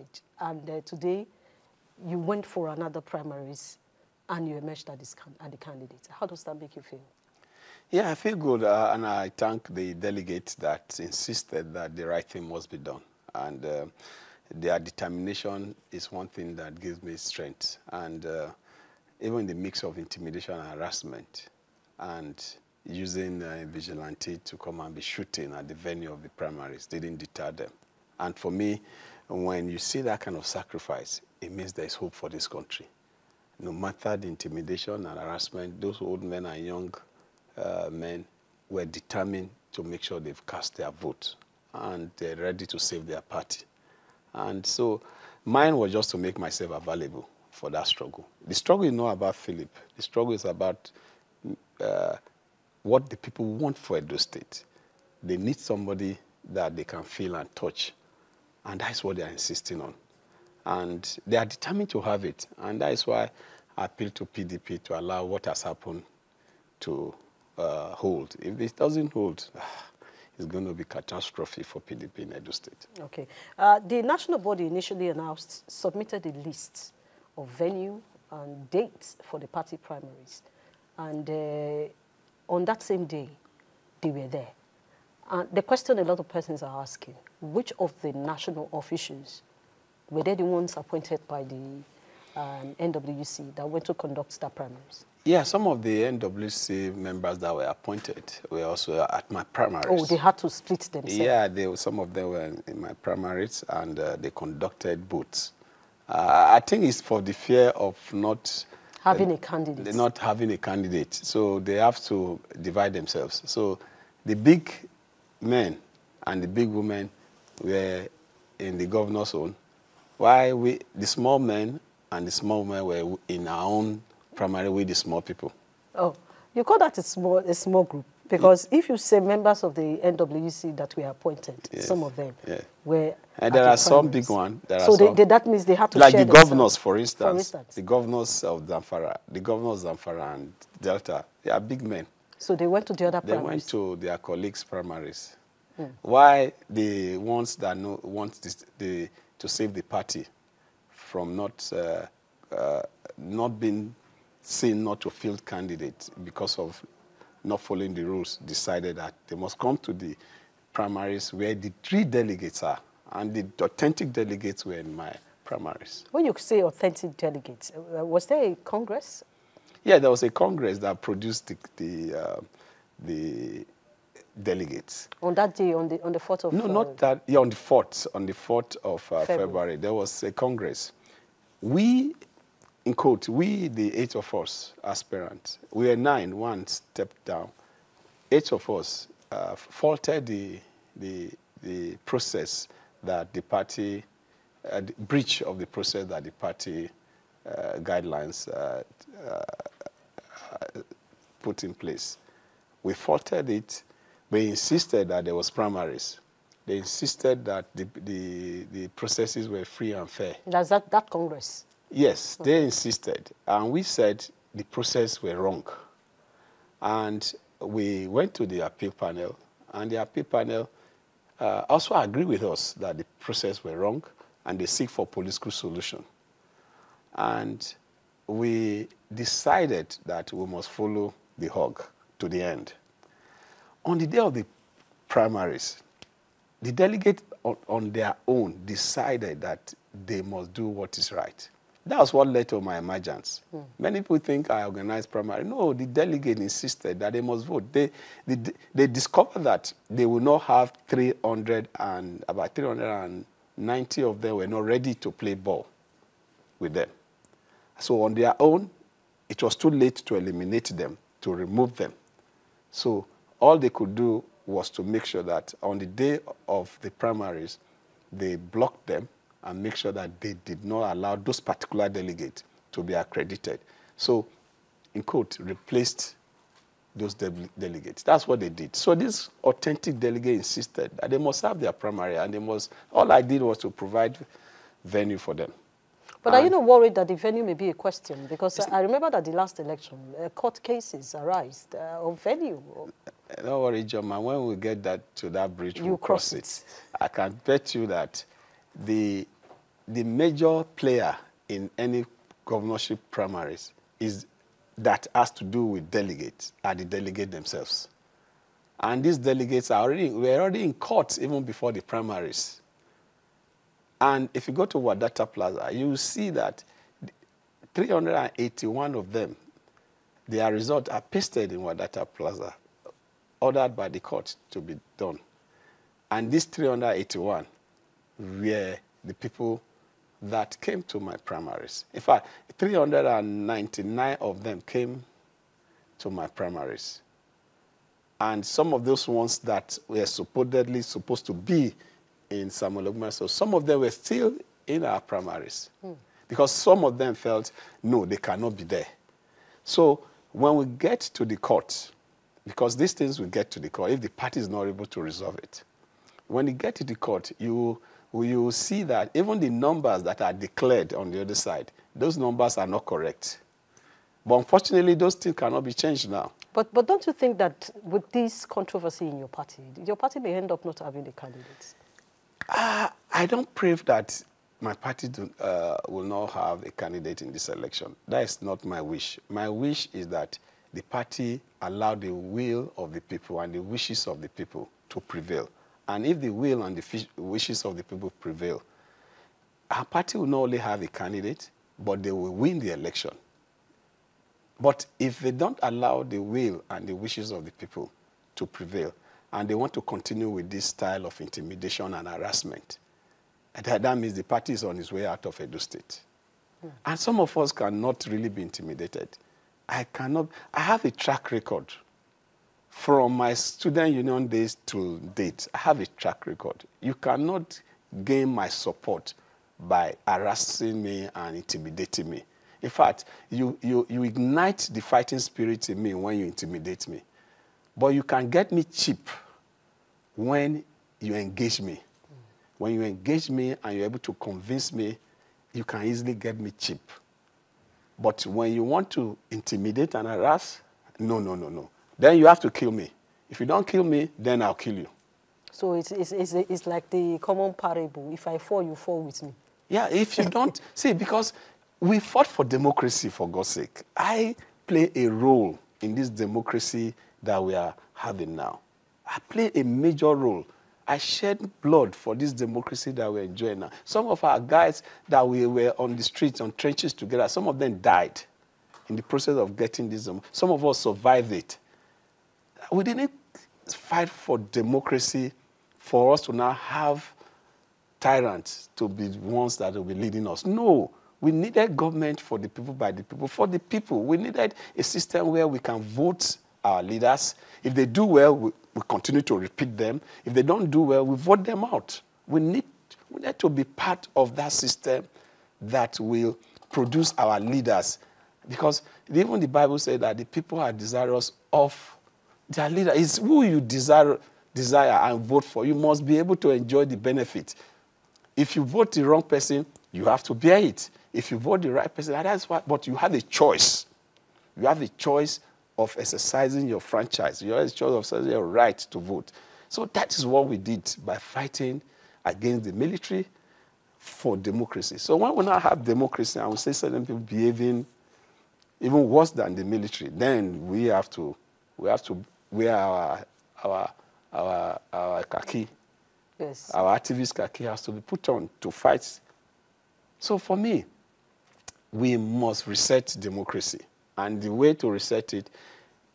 stage. And today, you went for another primaries and you emerged as the candidate. How does that make you feel? Yeah, I feel good, and I thank the delegates that insisted that the right thing must be done. And their determination is one thing that gives me strength. And even the mix of intimidation and harassment and using vigilante to come and be shooting at the venue of the primaries didn't deter them. And for me, when you see that kind of sacrifice, it means there's hope for this country. No matter the intimidation and harassment, those old men and young men were determined to make sure they've cast their vote and they're ready to save their party. And so mine was just to make myself available for that struggle. The struggle is not about Philip. The struggle is about what the people want for Edo State. They need somebody that they can feel and touch. And that's what they are insisting on. And they are determined to have it. And that is why I appeal to PDP to allow what has happened to hold. If it doesn't hold, it's going to be catastrophe for PDP in Edo State. Okay. The national body initially announced, submitted a list of venue and dates for the party primaries. And on that same day, they were there. And the question a lot of persons are asking, which of the national officials were they the ones appointed by the NWC that went to conduct that primaries? Yeah, some of the NWC members that were appointed were also at my primaries. Oh, they had to split themselves. Yeah, some of them were in my primaries, and they conducted votes. I think it's for the fear of not having a candidate. Not having a candidate. So they have to divide themselves. So the big men and the big women were in the governor's zone, while the small men and the small women were in our own primary with the small people. Oh, you call that a small group? Because if you say members of the NWC that were appointed, some of them were. And there are some big ones. So that means they have to like share the governors, for instance, the governors of Zamfara, the governors of Zamfara and Delta, they are big men. So they went to the other primaries? They went to their colleagues' primaries. Why the ones that want to save the party from not being seen not to field candidates because of not following the rules, decided that they must come to the primaries where the 3 delegates are, and the authentic delegates were in my primaries. When you say authentic delegates, was there a congress? Yeah, there was a congress that produced the delegates. On that day, on the 4th of... No, not that. Yeah, on the 4th of February, there was a congress. We, in quote, we, the 8 of us aspirants, we were 9, 1 stepped down. 8 of us faulted the process that the party, the breach of the process that the party guidelines put in place. We faulted it. They insisted that there was primaries. They insisted that the processes were free and fair. That's that Congress? Yes, they insisted. And we said the process were wrong. And we went to the appeal panel, and the appeal panel also agreed with us that the process were wrong, and they seek for political solution. And we decided that we must follow the hog to the end. On the day of the primaries, the delegates on their own decided that they must do what is right. That's what led to my emergence. Many people think I organized primary. No, the delegate insisted that they must vote. They discovered that they will not have 300, and about 390 of them were not ready to play ball with them. So on their own, it was too late to eliminate them, to remove them. So all they could do was to make sure that on the day of the primaries, they blocked them and make sure that they did not allow those particular delegates to be accredited. So, in quote, replaced those delegates. That's what they did. So this authentic delegate insisted that they must have their primary, and they must, all I did was to provide venue for them. But are you not worried that the venue may be a question? Because I remember that the last election, court cases arise of venue. Don't worry, John, when we get to that bridge, we'll cross it. I can bet you that the the major player in any governorship primaries is that has to do with delegates, are the delegates themselves. And these delegates were already in court even before the primaries. And if you go to Wadata Plaza, you will see that 381 of them, their results are pasted in Wadata Plaza, ordered by the court to be done. And these 381 were the people that came to my primaries. In fact, 399 of them came to my primaries. And some of those ones that were supposedly supposed to be in Samuel Oguma, so some of them were still in our primaries. Because some of them felt, no, they cannot be there. So when we get to the court, because these things will get to the court if the party is not able to resolve it. When you get to the court, you will see that even the numbers that are declared on the other side, those numbers are not correct. But unfortunately, those things cannot be changed now. But don't you think that with this controversy in your party may end up not having the candidates? I don't pray that my party will not have a candidate in this election. That is not my wish. My wish is that the party allow the will of the people and the wishes of the people to prevail. And if the will and the wishes of the people prevail, our party will not only have a candidate, but they will win the election. But if they don't allow the will and the wishes of the people to prevail, and they want to continue with this style of intimidation and harassment, that means the party is on its way out of Edo State. And some of us cannot really be intimidated. I have a track record. From my student union days to date, I have a track record. You cannot gain my support by harassing me and intimidating me. In fact, you ignite the fighting spirit in me when you intimidate me. But you can get me cheap when you engage me. When you engage me and you're able to convince me, you can easily get me cheap. But when you want to intimidate and harass, no. Then you have to kill me. If you don't kill me, then I'll kill you. So it's like the common parable. If I fall, you fall with me. Yeah, if you don't... See, because we fought for democracy, for God's sake. I play a role in this democracy that we are having now. I play a major role. I shed blood for this democracy that we're enjoying now. Some of our guys that we were on the streets, on trenches together, some of them died in the process of getting this. Some of us survived it. We didn't fight for democracy for us to now have tyrants to be the ones that will be leading us. No. We needed government for the people, by the people, for the people. We needed a system where we can vote our leaders. If they do well, we continue to repeat them. If they don't do well, we vote them out. We need to be part of that system that will produce our leaders. Because even the Bible said that the people are desirous of their leader. It's who you desire and vote for. You must be able to enjoy the benefit. If you vote the wrong person, you have to bear it. If you vote the right person, that's why. But you have a choice. You have a choice of exercising your franchise. You have a choice of exercising your right to vote. So that is what we did by fighting against the military for democracy. So when we now have democracy and we see certain people behaving even worse than the military, then we have to wear our khaki. Yes. Our activist khaki has to be put on to fight. So for me, we must reset democracy. And the way to reset it,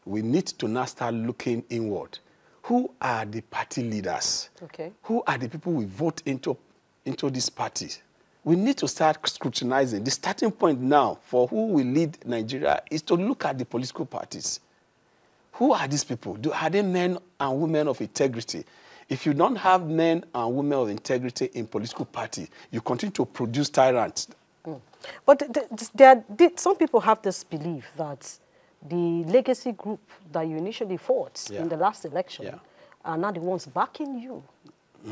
we need to now start looking inward. Who are the party leaders? Okay. Who are the people we vote into this party? We need to start scrutinizing. The starting point now for who will lead Nigeria is to look at the political parties. Who are these people? Are they men and women of integrity? If you don't have men and women of integrity in political party, you continue to produce tyrants. But some people have this belief that the legacy group that you initially fought in the last election are not the ones backing you.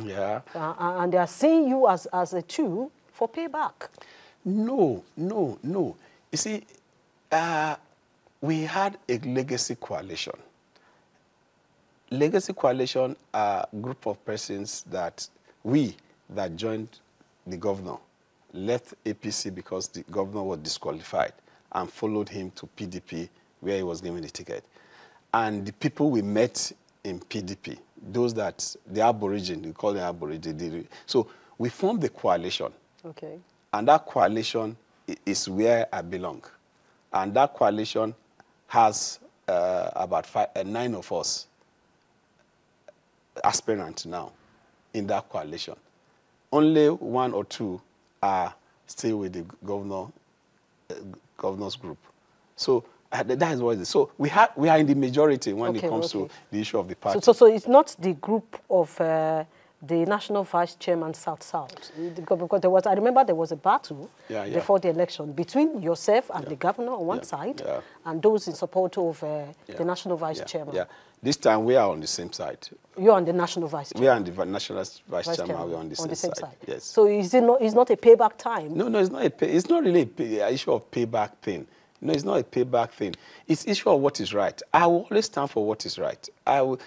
Yeah. And they are seeing you as a tool for payback. No. You see, we had a legacy coalition. Legacy coalition are a group of persons that joined the governor left APC because the governor was disqualified and followed him to PDP where he was given the ticket. And the people we met in PDP, those that, the Aborigine, we call them Aborigine. So we formed the coalition. Okay. And that coalition is where I belong. And that coalition has about 9 of us aspirants now in that coalition. Only 1 or 2 are still with the governor's group. So that is what it is. So we are in the majority when it comes to the issue of the party. So it's not the group of the National Vice Chairman South-South. Because there was, I remember there was a battle before the election between yourself and the governor on one side and those in support of the National Vice Chairman. Yeah. This time we are on the same side. You're on the National Vice Chairman. We are on the National Vice Chairman. We're on the same side. Yes. So is it not, it's not a payback time? No, it's not it's not really an issue of payback thing. No, it's not a payback thing. It's issue of what is right. I will always stand for what is right. I will.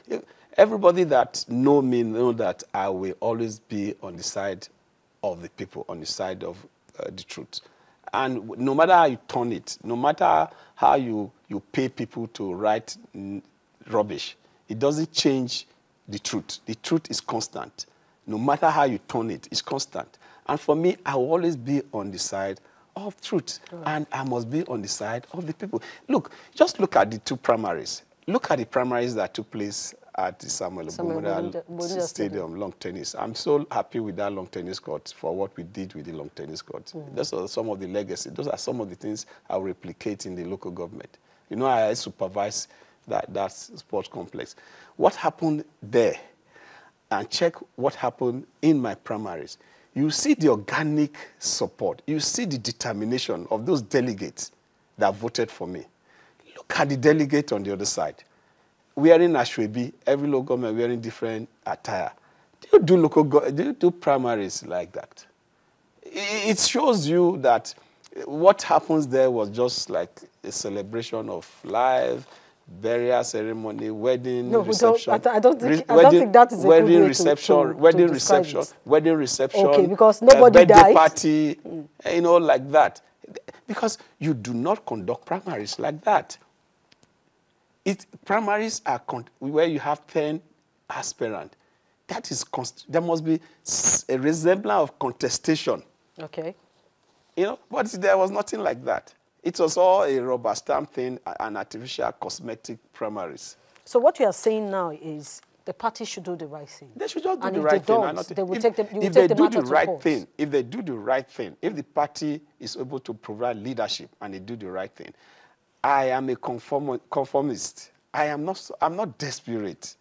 Everybody that know me know that I will always be on the side of the people, on the side of the truth. And no matter how you turn it, no matter how you pay people to write rubbish, it doesn't change the truth. The truth is constant. No matter how you turn it, it's constant. And for me, I will always be on the side of truth. And I must be on the side of the people. Look, just look at the 2 primaries. Look at the primaries that took place at the Samuel Ogbomode Stadium, long tennis. I'm so happy with that long tennis court for what we did with the long tennis court. Those are some of the legacy. Those are some of the things I'll replicate in the local government. You know, I supervise that sports complex. What happened there, and check what happened in my primaries. You see the organic support. You see the determination of those delegates that voted for me. Look at the delegate on the other side. Wearing ashwebi, every local government wearing different attire. Do you do primaries like that? It shows you that what happens there was just like a celebration of life, burial ceremony, wedding reception. I don't think that is a good way wedding reception. Okay, because nobody birthday died. Party, you know, like that. Because you do not conduct primaries like that. Primaries are where you have 10 aspirants. That is there must be a resemblance of contestation. Okay. You know, but there was nothing like that. It was all a rubber stamp thing, an artificial cosmetic primaries. So what you are saying now is the party should do the right thing. They should just do the right thing. If they do the right thing, if they do the right thing, if the party is able to provide leadership and they do the right thing, I am a conformist. I'm not desperate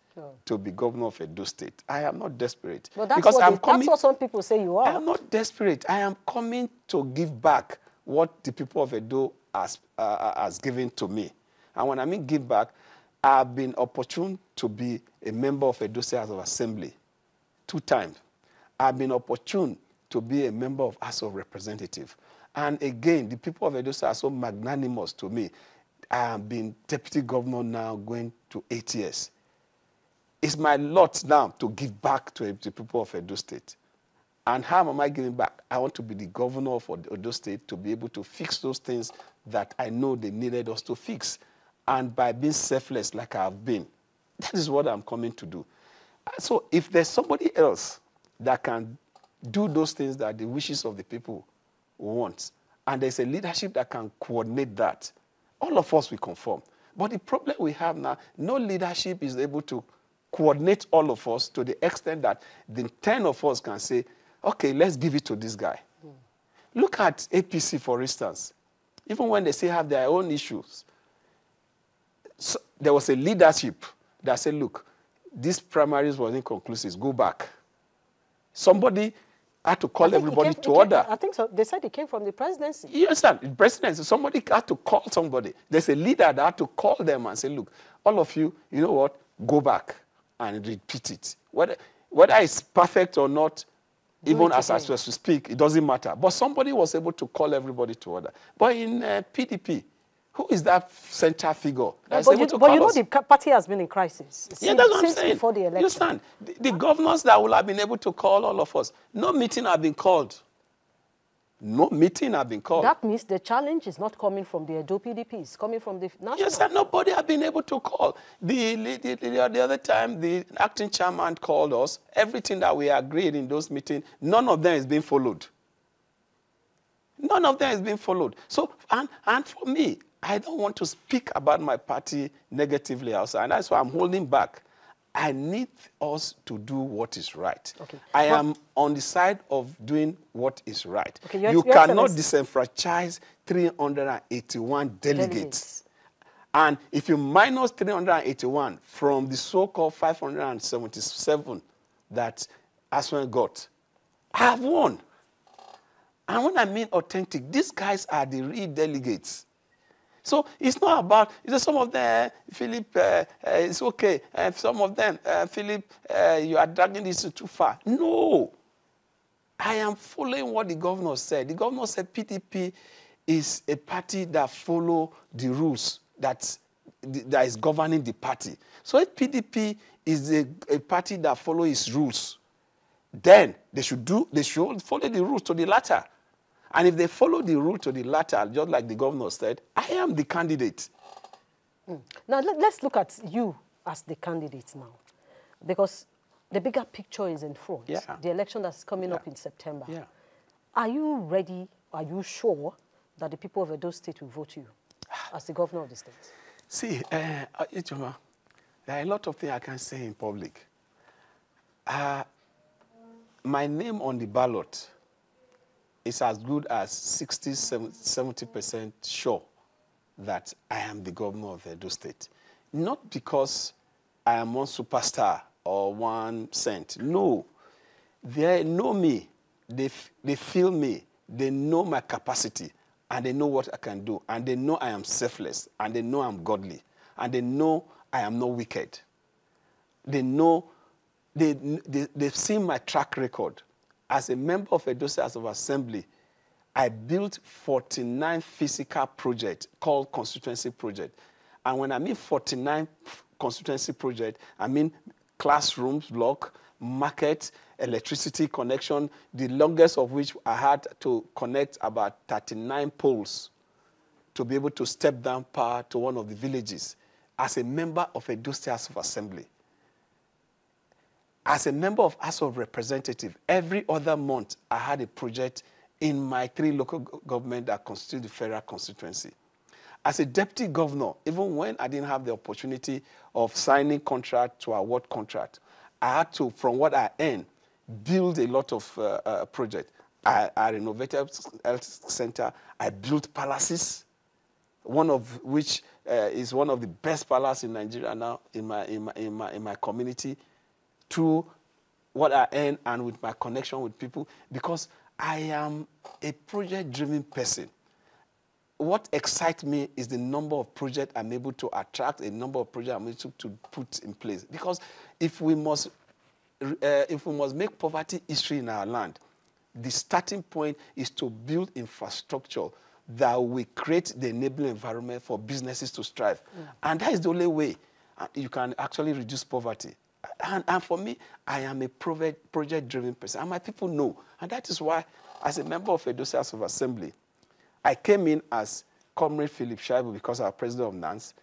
to be governor of Edo State. I am not desperate. But that's what some people say you are. I am not desperate. I am coming to give back what the people of Edo has given to me. And when I mean give back, I've been opportune to be a member of Edo State House of Assembly 2 times. I've been opportune to be a member of House of Representatives. And again, the people of Edo State are so magnanimous to me. I have been deputy governor now going to 8 years. It's my lot now to give back to the people of Edo State. And how am I giving back? I want to be the governor of Edo State to be able to fix those things that I know they needed us to fix. And by being selfless like I have been, that is what I'm coming to do. So if there's somebody else that can do those things that the wishes of the people want, and there's a leadership that can coordinate that, all of us will conform. But the problem we have now, no leadership is able to coordinate all of us to the extent that the 10 of us can say, okay, let's give it to this guy. Look at APC, for instance. Even when they say have their own issues, so there was a leadership that said, look, these primaries were inconclusive, go back. Somebody had to call everybody to order. I think so. They said it came from the presidency. You understand? The presidency, somebody had to call somebody. There's a leader that had to call them and say, look, all of you, you know what? Go back and repeat it. Whether it's perfect or not, even as I was to speak, it doesn't matter. But somebody was able to call everybody to order. But in PDP, who is that central figure that's able to call us? But you know the party has been in crisis. Yeah, that's what I'm saying. Before the election. You understand? The governors that will have been able to call all of us, no meeting have been called. No meeting has been called. That means the challenge is not coming from the EDO PDP, it's coming from the national. Yes, and nobody has been able to call. The other time, the acting chairman called us. Everything that we agreed in those meetings, none of them is being followed. None of them is being followed. So, and for me, I don't want to speak about my party negatively outside, and that's why I'm holding back. I need us to do what is right. Okay. I am on the side of doing what is right. Okay, you cannot disenfranchise 381 delegates. And if you minus 381 from the so-called 577 that Aswan got, I have won. And when I mean authentic, these guys are the real delegates. So it's not about, some of them, Philip, it's okay. Some of them, Philip, you are dragging this too far. No. I am following what the governor said. The governor said PDP is a party that follow the rules that is governing the party. So if PDP is a party that follows its rules, then they should follow the rules to the latter. And if they follow the rule to the latter, just like the governor said, I am the candidate. Now, let's look at you as the candidate now. Because the bigger picture is in front. Yeah. The election that's coming up in September. Yeah. Are you ready, are you sure that the people of Edo State will vote you as the governor of the state? See, Ijoma, there are a lot of things I can say in public. My name on the ballot is as good as 60, 70% sure that I am the governor of Edo State. Not because I am one superstar or one saint. No. They know me. They feel me. They know my capacity. And they know what I can do. And they know I am selfless. And they know I'm godly. And they know I am not wicked. They know, they've seen my track record. As a member of Edo State House of Assembly, I built 49 physical projects called constituency project. And when I mean 49 constituency project, I mean classrooms, block, market, electricity connection, the longest of which I had to connect about 39 poles to be able to step down power to one of the villages as a member of Edo State House of Assembly. As a member of House of Representatives, every other month I had a project in my 3 local governments that constitute the federal constituency. As a deputy governor, even when I didn't have the opportunity of signing contract to award contract, I had to, from what I earned, build a lot of projects. I renovated health center. I built palaces, one of which is one of the best palaces in Nigeria now in my community, through what I earn and with my connection with people, because I am a project-driven person. What excites me is the number of projects I'm able to attract, a number of projects I'm able to put in place. Because if we must make poverty history in our land, the starting point is to build infrastructure that will create the enabling environment for businesses to strive. And that is the only way you can actually reduce poverty. And for me, I am a project-driven person. And my people know. And that is why, as a member of Edo State House of Assembly, I came in as Comrade Philip Shaibu because I'm president of NANS.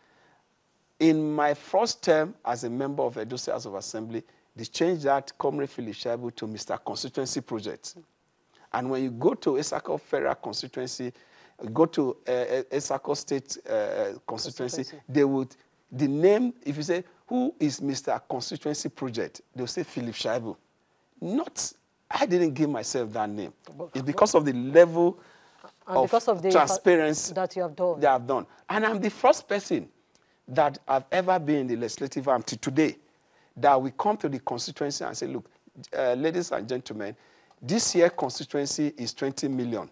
In my first term as a member of Edo State House of Assembly, they changed that Comrade Philip Shaibu to Mr. Constituency Project. And when you go to Esako Federal Constituency, go to Esako State Constituency, they would, the name, if you say, who is Mr. Constituency Project, they'll say Philip Shaibu. Not, I didn't give myself that name. It's because of the level of transparency that you have done. That I've done. And I'm the first person that I've ever been in the legislative arm to today that we come to the constituency and say, look, ladies and gentlemen, this year constituency is 20 million.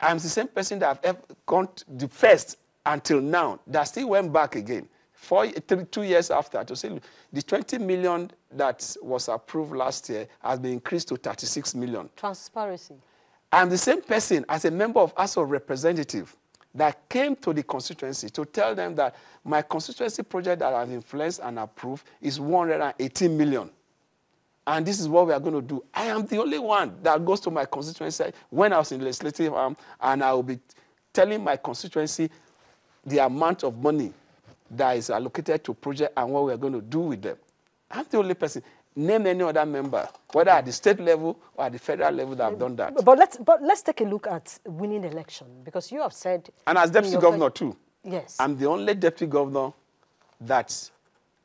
I'm the same person that I've ever gone to the first until now that still went back again 2 years after to say, look, the 20 million that was approved last year has been increased to 36 million. Transparency. I'm the same person as a member of House of Representatives that came to the constituency to tell them that my constituency project that I've influenced and approved is 118 million. and this is what we are going to do. I am the only one that goes to my constituency when I was in legislative arm, and I will be telling my constituency the amount of money that is allocated to project and what we are going to do with them. I'm the only person. Name any other member, whether at the state level or at the federal level, that have done that. But let's take a look at winning election, because you have said... And as deputy governor too. Yes. I'm the only deputy governor that,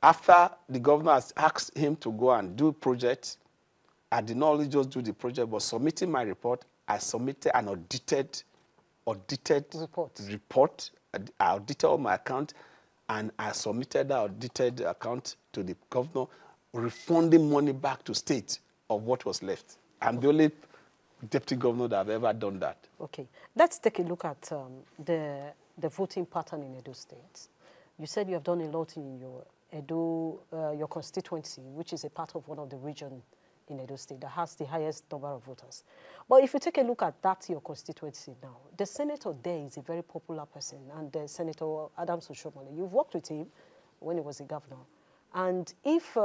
after the governor has asked him to go and do project, I did not only just do the project, but submitting my report, I submitted an audited report. I audited all my account, and I submitted that audited account to the governor, refunding money back to state of what was left. I'm the only deputy governor that have ever done that. Okay. Let's take a look at the voting pattern in Edo State. You said you have done a lot in your Edo, your constituency, which is a part of one of the regions in Edo State that has the highest number of voters. But if you take a look at that, your constituency now, the senator there is a very popular person, and Senator Adams Oshomole, you've worked with him when he was a governor. And if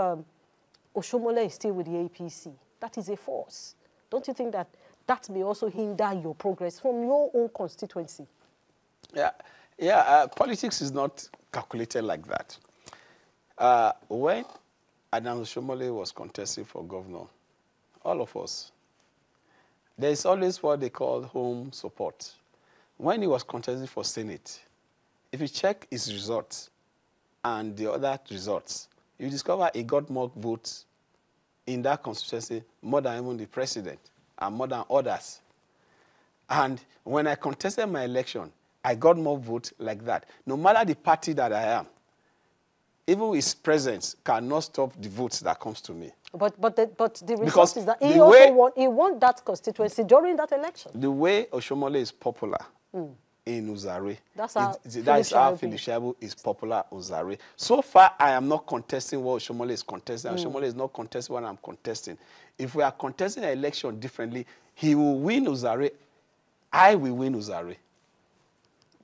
Oshomole is still with the APC, that is a force. Don't you think that that may also hinder your progress from your own constituency? Politics is not calculated like that. When Adams Oshomole was contesting for governor, all of us, there is always what they call home support. When he was contesting for Senate, if you check his results and the other results, you discover he got more votes in that constituency more than even the president and more than others. And when I contested my election, I got more votes like that. No matter the party that I am, even his presence cannot stop the votes that comes to me. But the result is that he also won that constituency during that election. The way Oshomole is popular in Uzare, that's how Philip Shaibu is popular in Uzare. So far, I am not contesting what Oshomole is contesting. Oshomole is not contesting what I'm contesting. If we are contesting an election differently, he will win Uzare, I will win Uzare.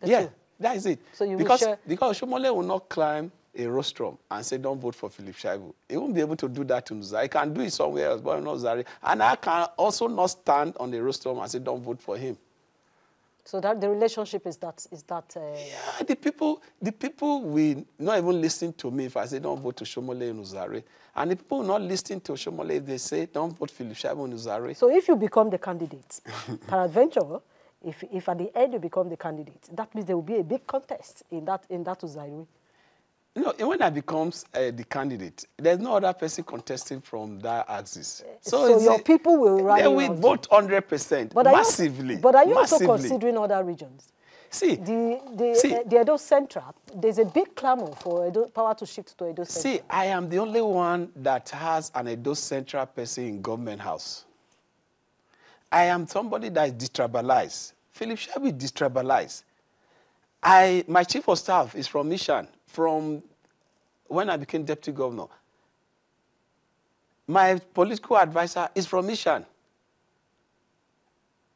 That is it. So you because Oshomole will not climb a rostrum and say, don't vote for Philip Shaibu. He won't be able to do that in Uzare. He can do it somewhere else, but not Uzare. And I can also not stand on the rostrum and say, don't vote for him. So that the relationship is that. Yeah, the people will not even listen to me if I say, don't vote to Oshomole in Uzare. And the people will not listen to Oshomole if they say, don't vote Philip Shaibu in Uzare. So if you become the candidate, peradventure, if at the end you become the candidate, that means there will be a big contest in that Uzare. You know, when I become the candidate, there's no other person contesting from that axis. So your people will rally. They will vote 100%, massively. But are you also considering other regions? See, the Edo Central, there's a big clamor for Edo power to shift to Edo Central. See, I am the only one that has an Edo Central person in government house. I am somebody that is detribalized. Philip Shaibu is detribalized. My chief of staff is from Ishan, from when I became deputy governor. My political advisor is from Ishan.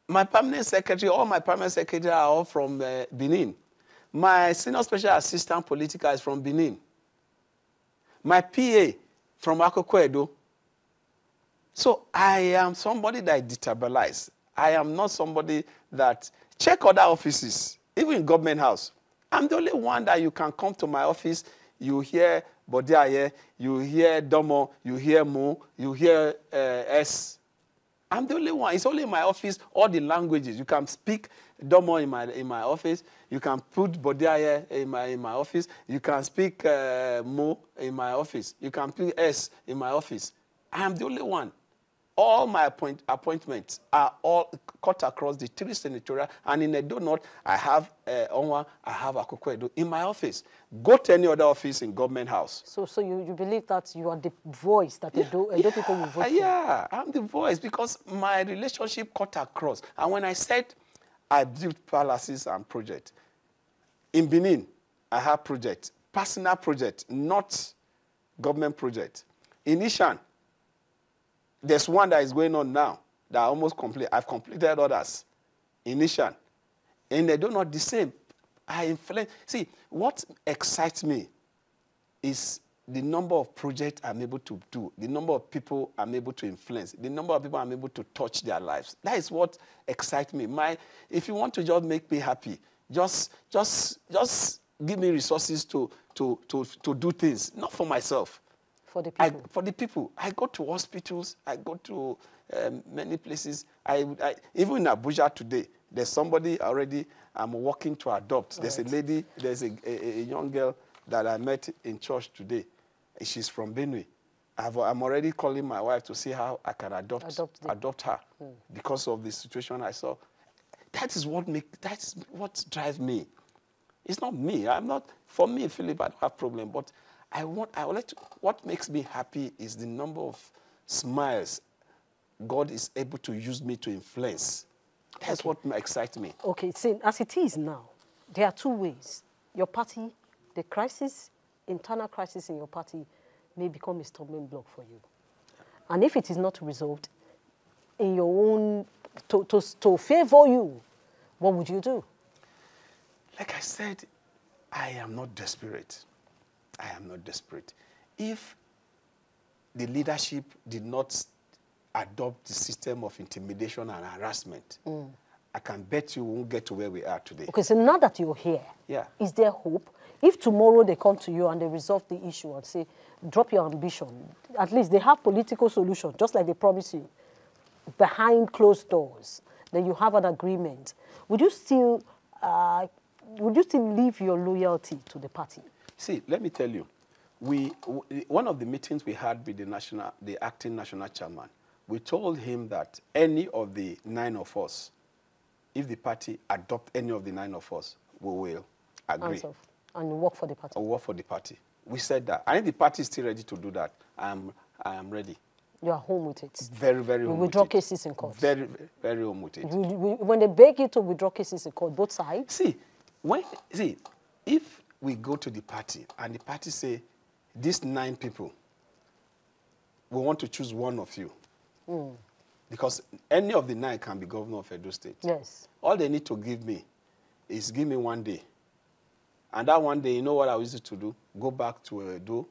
My permanent secretary, all my permanent secretaries are all from Benin. My senior special assistant political is from Benin. My PA from Akoko Edo. So I am somebody that is detribalized. I am not somebody that... Check other offices, even in government house. I'm the only one that you can come to my office, you hear Bodiaye, you hear Domo, you hear Mo, you hear S. I'm the only one. It's only in my office, all the languages. You can speak Domo in my office. You can put Bodiaye in my office. You can speak Mo in my office. You can speak S in my office. I am the only one. All my appointments are all cut across the 3 senatorial, and in Edo North, I have Onwa, I have Akoko Edo in my office. Go to any other office in government house. So you believe that you are the voice that Edo people will vote for? Yeah, I'm the voice because my relationship cut across. And when I said I built palaces and projects, in Benin, I have projects, personal projects, not government projects. In Ishan, there's one that is going on now that I almost complete. I've completed others in Ishan. And they do not the same. See, what excites me is the number of projects I'm able to do, the number of people I'm able to influence, the number of people I'm able to touch their lives. That is what excites me. If you want to just make me happy, just give me resources to do things, not for myself. For the people. For the people. I go to hospitals. I go to many places. Even in Abuja today, there's somebody already I'm working to adopt. There's a lady, there's a young girl that I met in church today. She's from Benue. I'm already calling my wife to see how I can adopt her because of the situation I saw. That is what drives me. It's not me. For me, Philip, I don't have problem, but what makes me happy is the number of smiles God is able to use me to influence. That's what excites me. Okay, so as it is now, there are two ways. Your party, the internal crisis in your party may become a stumbling block for you. And if it is not resolved in your own, to favor you, what would you do? Like I said, I am not desperate. I am not desperate. If the leadership did not adopt the system of intimidation and harassment, I can bet you we won't get to where we are today. Okay, so now that you're here, is there hope? If tomorrow they come to you and they resolve the issue and say, drop your ambition, at least they have political solution, just like they promised you, behind closed doors, then you have an agreement. Would you still leave your loyalty to the party? See, let me tell you, one of the meetings we had with the acting national chairman, we told him that any of the 9 of us, if the party adopt any of the 9 of us, we will agree. And work for the party. Or work for the party. We said that. And if the party is still ready to do that, I am ready. You are home with it. Very, very home with it. You withdraw cases in court. Very, very home with it. When they beg you to withdraw cases in court, both sides? See, if we go to the party and the party say, these 9 people, we want to choose one of you. Because any of the 9 can be governor of Edo State. Yes. All they need to give me is give me 1 day. And that 1 day, you know what I used to do? Go back to Edo,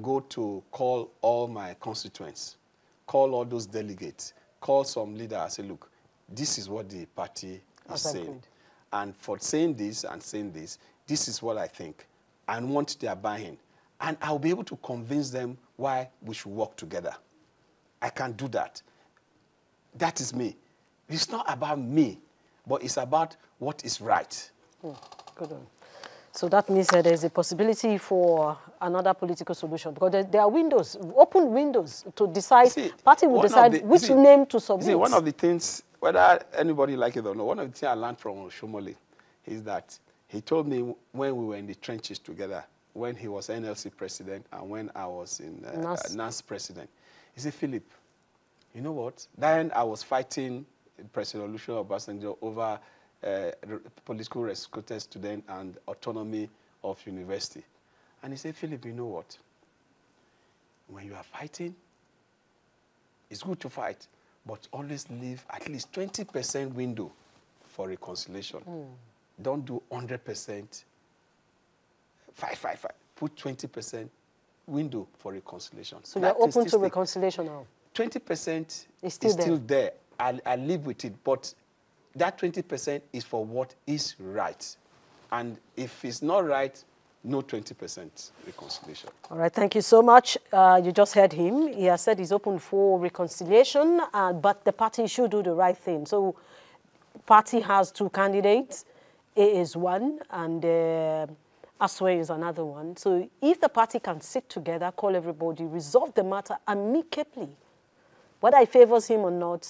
go to call all my constituents, call all those delegates, call some leader and say, look, this is what the party is saying. And for saying this and saying this, this is what I think. I want their buy-in. And I'll be able to convince them why we should work together. I can do that. That is me. It's not about me, but it's about what is right. Good one. So that means that there's a possibility for another political solution, because there are windows, open windows to decide. Party will decide which name to submit. See, one of the things, whether anybody like it or not, one of the things I learned from Oshomole is that he told me when we were in the trenches together, when he was NLC president and when I was in NAS president, he said, Philip, you know what? Then I was fighting President Olusegun Obasanjo over political recruited student and autonomy of university. And he said, Philip, you know what? When you are fighting, it's good to fight, but always leave at least 20% window for reconciliation. Don't do 100%. Fight. Put 20% window for reconciliation. So you're open to reconciliation now? 20% is still there. I live with it, but that 20% is for what is right. And if it's not right, no 20% reconciliation. All right, thank you so much. You just heard him. He has said he's open for reconciliation, but the party should do the right thing. So party has 2 candidates. A is one, and Aswe is another one. So if the party can sit together, call everybody, resolve the matter amicably, whether it favors him or not,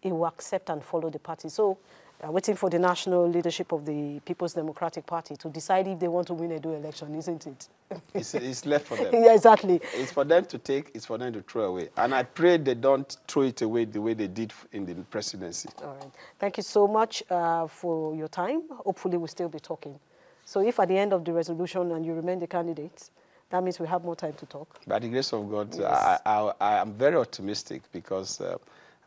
he will accept and follow the party. So waiting for the national leadership of the People's Democratic Party to decide if they want to win a Edo election, isn't it? It's left for them. Yeah, exactly. It's for them to take, it's for them to throw away. And I pray they don't throw it away the way they did in the presidency. All right. Thank you so much for your time. Hopefully we'll still be talking. So if at the end of the resolution and you remain the candidate, that means we have more time to talk. By the grace of God, yes. I am very optimistic because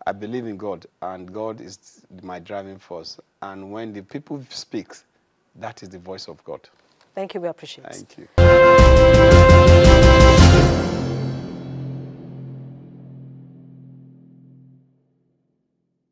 I believe in God, and God is my driving force. And when the people speak, that is the voice of God. Thank you. We appreciate it. Thank you.